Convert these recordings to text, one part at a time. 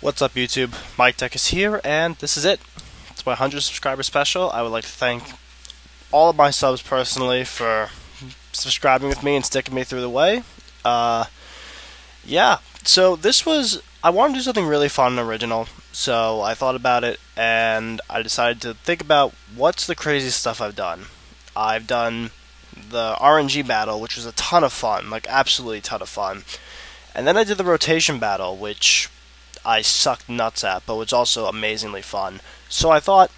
What's up YouTube? Mike Tech is here, and this is it. It's my 100 subscriber special. I would like to thank all of my subs personally for subscribing with me and sticking me through the way. Yeah, so I wanted to do something really fun and original, so I thought about it, and I decided to think about what's the craziest stuff I've done. I've done the RNG battle, which was a ton of fun, like absolutely a ton of fun. And then I did the rotation battle, which I sucked nuts at, but was also amazingly fun. So I thought,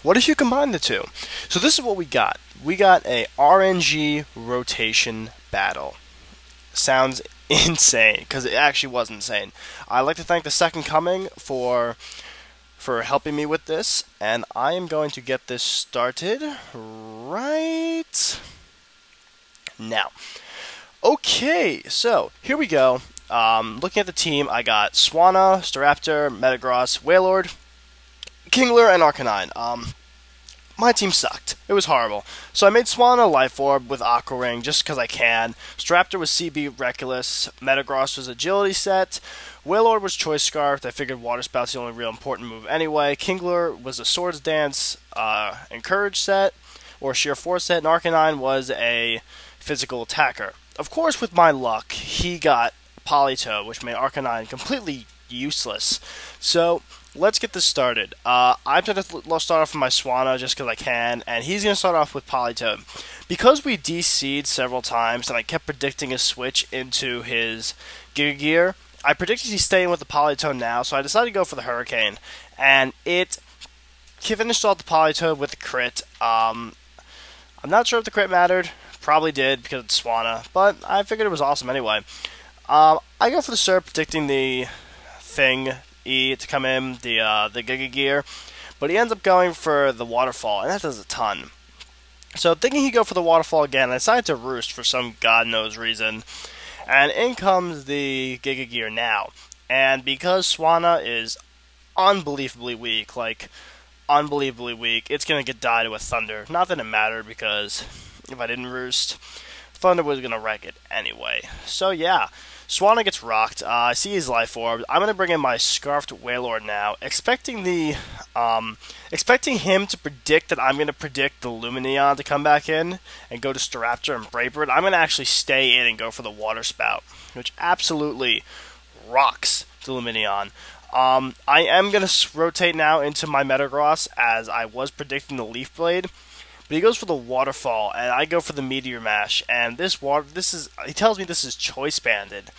what if you combine the two? So this is what we got. We got a RNG rotation battle. Sounds insane, because it actually was insane. I'd like to thank the Second Coming for helping me with this, and I am going to get this started right now. Okay, so here we go. Looking at the team, I got Swanna, Staraptor, Metagross, Wailord, Kingler, and Arcanine. My team sucked. It was horrible. So I made Swanna Life Orb with Aqua Ring just because I can. Staraptor was CB Reckless. Metagross was Agility set. Wailord was Choice Scarf. I figured Water Spout's the only real important move anyway. Kingler was a Swords Dance Encourage set, or Sheer Force set. And Arcanine was a Physical Attacker. Of course, with my luck, he got Politoed, which made Arcanine completely useless. So let's get this started. I'm going to start off with my Swanna just because I can, and he's going to start off with Politoed. Because we DC'd several times and I kept predicting a switch into his Giga Gear, I predicted he's staying with the Politoed now, so I decided to go for the Hurricane. And it finished off the Politoed with a crit. I'm not sure if the crit mattered. Probably did because it's Swanna, but I figured it was awesome anyway. I go for the Surf, predicting the thing E to come in, the Giga Gear, but he ends up going for the Waterfall, and that does a ton. So thinking he'd go for the Waterfall again, I decided to Roost for some god knows reason, and in comes the Giga Gear now. And because Swanna is unbelievably weak, it's gonna get died with Thunder. Not that it mattered, because if I didn't Roost, Thunder was gonna wreck it anyway. So yeah. Swanna gets rocked. I see his Life Orb. I'm gonna bring in my Scarfed Wailord now, expecting him to predict that I'm gonna predict the Lumineon to come back in and go to Staraptor and Brave Bird. I'm gonna actually stay in and go for the Water Spout, which absolutely rocks the Lumineon. I am gonna rotate now into my Metagross, as I was predicting the Leaf Blade. But he goes for the Waterfall, and I go for the Meteor Mash, and he tells me this is Choice Banded.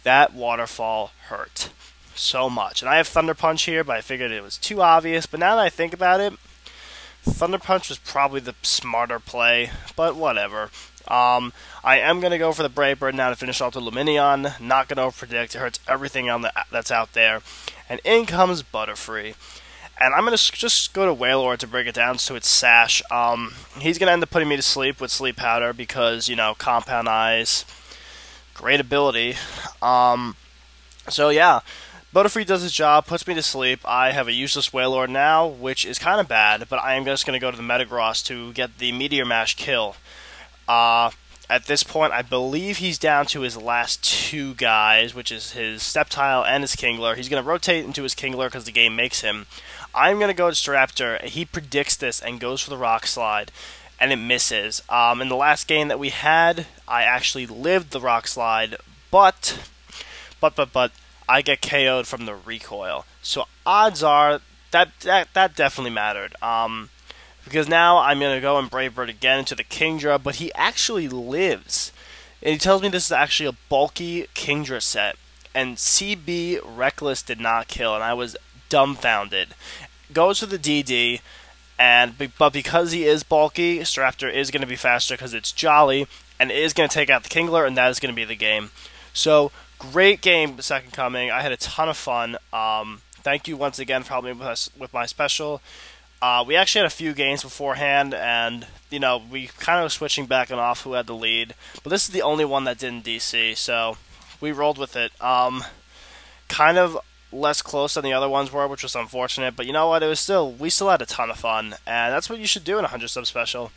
That Waterfall hurt so much. And I have Thunder Punch here, but I figured it was too obvious. But now that I think about it, Thunder Punch was probably the smarter play, but whatever. I am going to go for the Brave Bird now to finish off the Lumineon. Not going to over-predict. It hurts everything that's out there. And in comes Butterfree. And I'm going to just go to Wailord to break it down to its Sash. He's going to end up putting me to sleep with Sleep Powder because, you know, Compound Eyes, great ability. So yeah, Butterfree does his job, puts me to sleep. I have a useless Wailord now, which is kind of bad, but I am just going to go to the Metagross to get the Meteor Mash kill. At this point, I believe he's down to his last two guys, which is his Sceptile and his Kingler. He's going to rotate into his Kingler because the game makes him. I'm going to go to Staraptor. He predicts this and goes for the Rock Slide, and it misses. In the last game that we had, I actually lived the Rock Slide, but I get KO'd from the recoil. So odds are that definitely mattered. Because now I'm going to go and Brave Bird again into the Kingdra, but he actually lives. And he tells me this is actually a bulky Kingdra set. And CB Reckless did not kill, and I was dumbfounded. Goes for the DD, but because he is bulky, Staraptor is going to be faster because it's Jolly, and it is going to take out the Kingler, and that is going to be the game. So, great game, The Second Coming. I had a ton of fun. Thank you once again for helping me with my special. We actually had a few games beforehand, and, you know, we kind of were switching back and off who had the lead. But this is the only one that didn't DC, so we rolled with it. Kind of less close than the other ones were, which was unfortunate. But you know what? We still had a ton of fun, and that's what you should do in a 100 sub special.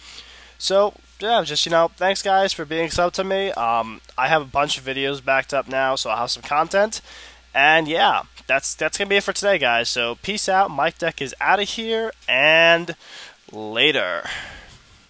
So, yeah, just, thanks guys for being sub to me. I have a bunch of videos backed up now, so I'll have some content. And yeah, that's gonna be it for today, guys. So peace out. Mike Deck is out of here, and later.